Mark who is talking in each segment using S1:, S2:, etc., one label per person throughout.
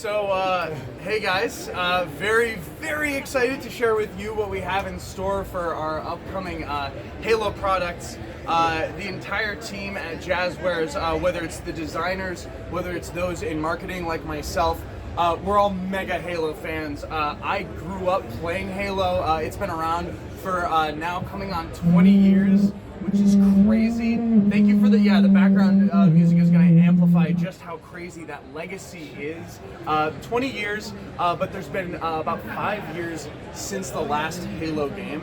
S1: Hey guys, very excited to share with you what we have in store for our upcoming Halo products. The entire team at Jazwares, whether it's the designers, whether it's those in marketing like myself, we're all mega Halo fans. I grew up playing Halo. It's been around for now coming on 20 years. Which is crazy. Thank you for the background music is going to amplify just how crazy that legacy is. 20 years, but there's been about 5 years since the last Halo game,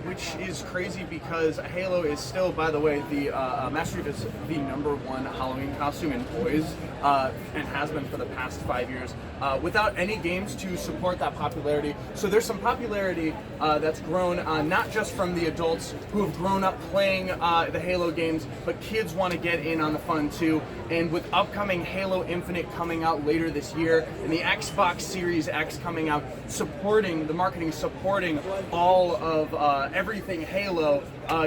S1: which is crazy because Halo is still, by the way, the Master Chief is the #1 Halloween costume in toys, and has been for the past 5 years, without any games to support that popularity. So there's some popularity that's grown, not just from the adults who have grown up playing the Halo games, but kids want to get in on the fun too. And with upcoming Halo Infinite coming out later this year, and the Xbox Series X coming out, supporting the marketing, supporting all of everything Halo,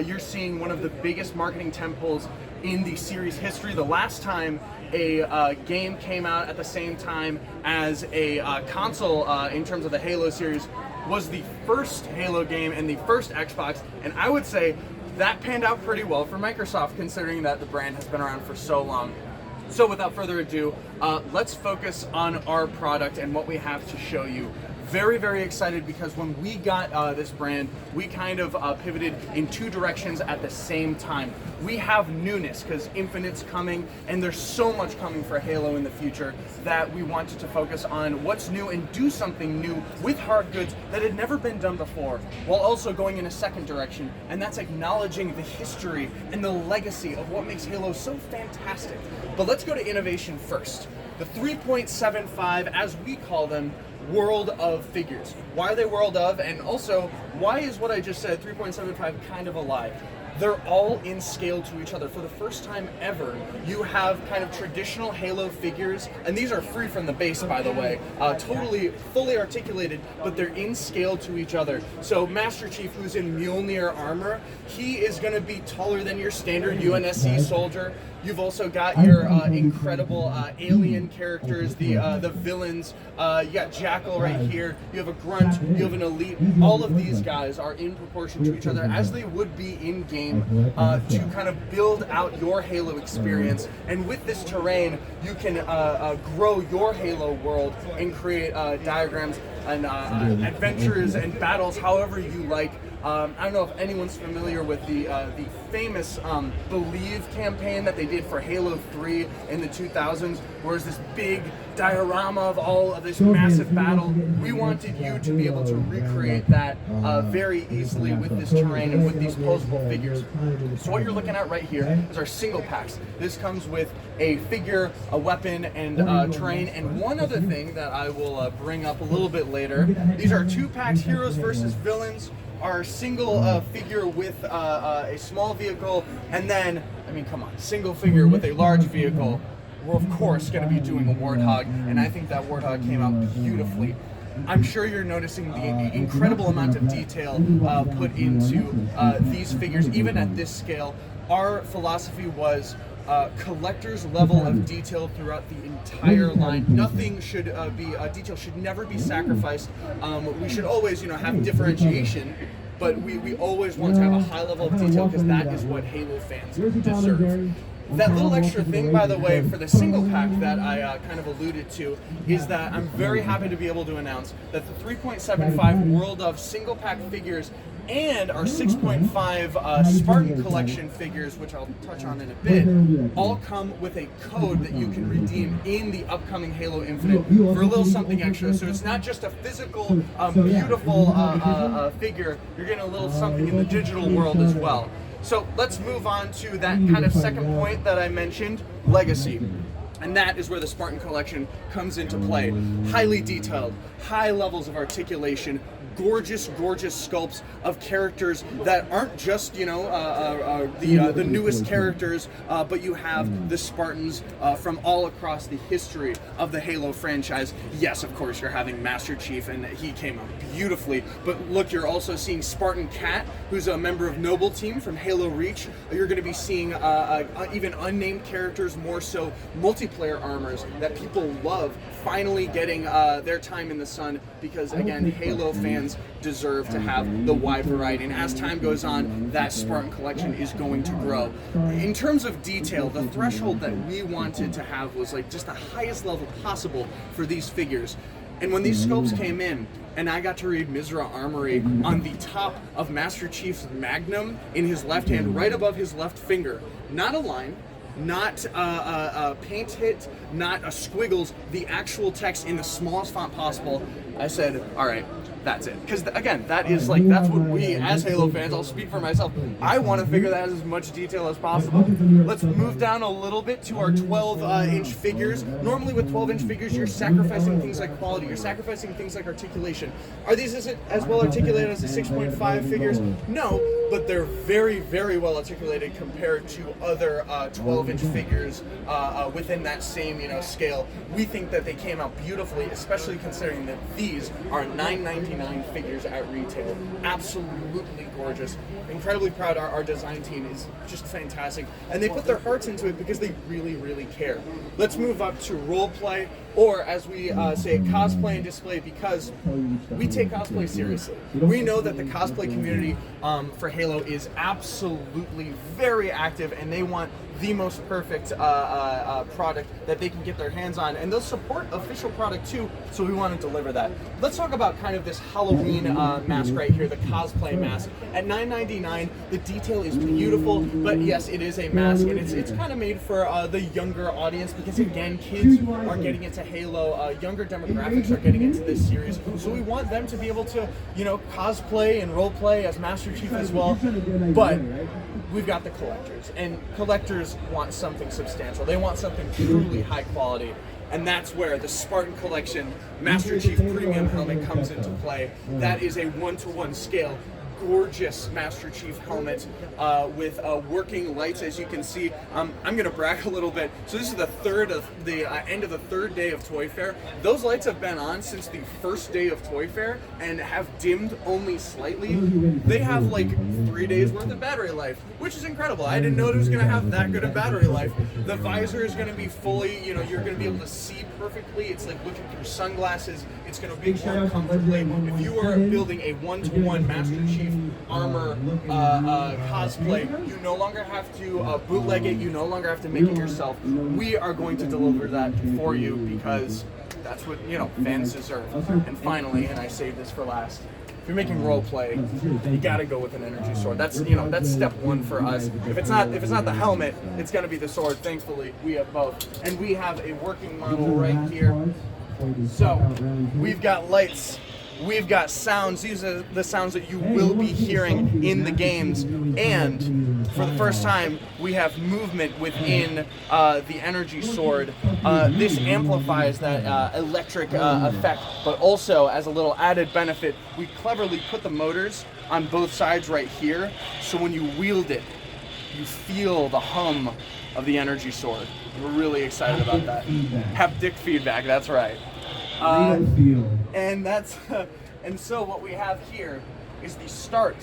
S1: you're seeing one of the biggest marketing tentpoles in the series history. The last time a game came out at the same time as a console in terms of the Halo series was the first Halo game and the first Xbox, and I would say that panned out pretty well for Microsoft, considering that the brand has been around for so long. So without further ado, let's focus on our product and what we have to show you. Very excited because when we got this brand, we kind of pivoted in two directions at the same time. We have newness because Infinite's coming, and there's so much coming for Halo in the future that we wanted to focus on what's new and do something new with hard goods that had never been done before, while also going in a second direction, and that's acknowledging the history and the legacy of what makes Halo so fantastic. But let's go to innovation first. The 3.75, as we call them, world of figures. Why are they world of? And also, why is what I just said, 3.75, kind of a lie? They're all in scale to each other. For the first time ever, you have kind of traditional Halo figures, and these are free from the base, by the way, totally fully articulated, but they're in scale to each other. So Master Chief, who's in Mjolnir armor, he is going to be taller than your standard UNSC soldier. You've also got your incredible alien characters, the villains. You got Jackal right here. You have a Grunt. You have an Elite. All of these guys are in proportion to each other, as they would be in game, to kind of build out your Halo experience. And with this terrain, you can grow your Halo world and create diagrams and adventures and battles however you like. I don't know if anyone's familiar with the famous Believe campaign that they did for Halo 3 in the 2000s, where it's this big diorama of all of this massive battle. We wanted you to be able to recreate that very easily with this terrain and with these posable figures. So what you're looking at right here is our single packs. This comes with a figure, a weapon, and terrain. And one other thing that I will bring up a little bit later, these are 2 packs, heroes versus villains. Our single figure with a small vehicle, and then, I mean, come on, single figure with a large vehicle. We're of course going to be doing a Warthog, and I think that Warthog came out beautifully. I'm sure you're noticing the incredible amount of detail put into these figures, even at this scale. Our philosophy was collector's level of detail throughout the entire line. Nothing should detail should never be sacrificed. We should always, have differentiation, but we always want to have a high level of detail because that is what Halo fans deserve. That little extra thing, by the way, for the single pack that I kind of alluded to, is that I'm very happy to be able to announce that the 3.75 World of single pack figures and our 6.5 Spartan Collection figures, which I'll touch on in a bit, all come with a code that you can redeem in the upcoming Halo Infinite for a little something extra. So it's not just a physical, beautiful figure, you're getting a little something in the digital world as well. So let's move on to that kind of second point that I mentioned, legacy. And that is where the Spartan Collection comes into play. Highly detailed, high levels of articulation, gorgeous sculpts of characters that aren't just, the newest characters, but you have the Spartans from all across the history of the Halo franchise. Yes, of course, you're having Master Chief, and he came out beautifully. But look, you're also seeing Spartan Cat, who's a member of Noble Team from Halo Reach. You're going to be seeing even unnamed characters, more so multi multiplayer armors that people love finally getting their time in the sun, because again, Halo fans deserve to have the wide variety, and as time goes on, that Spartan collection is going to grow. In terms of detail, the threshold that we wanted to have was like just the highest level possible for these figures. And when these sculpts came in, and I got to read Mizra Armory on the top of Master Chief's magnum in his left hand, right above his left finger, not a line, not a paint hit, not a squiggles, the actual text in the smallest font possible, I said, all right, that's it. Because again, that is like, that's what we as Halo fans, I'll speak for myself, I want to figure that has as much detail as possible. Let's move down a little bit to our 12-inch figures. Normally with 12-inch figures, you're sacrificing things like quality, you're sacrificing things like articulation. Are these as well articulated as the 6.5 figures? No, but they're very, very well articulated compared to other 12-inch figures within that same scale. We think that they came out beautifully, especially considering that these are $9.99 figures at retail. Absolutely gorgeous. Incredibly proud. Our design team is just fantastic, and they put their hearts into it because they really, really care. Let's move up to roleplay, or as we say, cosplay and display, because we take cosplay seriously. We know that the cosplay community for Halo is absolutely very active, and they want the most perfect product that they can get their hands on, and they'll support official product too, so we want to deliver that. Let's talk about kind of this Halloween mask right here, the cosplay mask. At $9.99, the detail is beautiful, but yes, it is a mask, and it's kind of made for the younger audience, because again, kids are getting into Halo, younger demographics are getting into this series, so we want them to be able to, cosplay and roleplay as Master Chief as well, but we've got the collectors, and collectors want something substantial. They want something truly high quality, and that's where the Spartan Collection Master Chief Premium Helmet comes into play. That is a 1-to-1 scale, gorgeous Master Chief helmet with working lights, as you can see. I'm going to brag a little bit. So this is the end of the third day of Toy Fair. Those lights have been on since the first day of Toy Fair and have dimmed only slightly. They have like 3 days worth of battery life, which is incredible. I didn't know it was going to have that good of battery life. The visor is going to be fully, you're going to be able to see perfectly. It's like looking through sunglasses. It's going to be more comfortably. If you are building a 1-to-1 Master Chief armor cosplay, you no longer have to bootleg it, you no longer have to make it yourself. We are going to deliver that for you, because that's what fans deserve. And finally, and I saved this for last, if you're making role play, you gotta go with an energy sword. That's that's step one for us. If it's not the helmet, it's gonna be the sword. Thankfully, we have both, and we have a working model right here. So we've got lights, we've got sounds. These are the sounds that you will be hearing in the games, and for the first time, we have movement within the energy sword. This amplifies that electric effect, but also, as a little added benefit, we cleverly put the motors on both sides right here, so when you wield it, you feel the hum of the energy sword. We're really excited about that. Haptic feedback, that's right. And that's and so what we have here is the start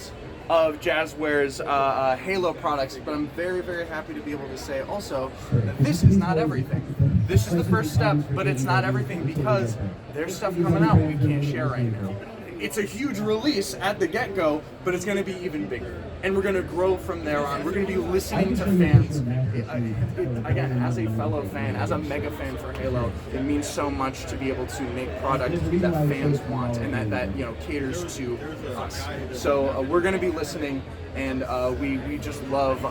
S1: of Jazwares Halo products, but I'm very, very happy to be able to say also that this is not everything. This is the first step, but it's not everything, because there's stuff coming out we can't share right now. It's a huge release at the get-go, but it's going to be even bigger. And we're going to grow from there on. We're going to be listening to fans. Again, as a fellow fan, as a mega fan for Halo, it means so much to be able to make product that fans want and that caters to us. So we're going to be listening, and we just love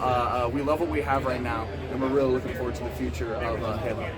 S1: we love what we have right now, and we're really looking forward to the future of Halo.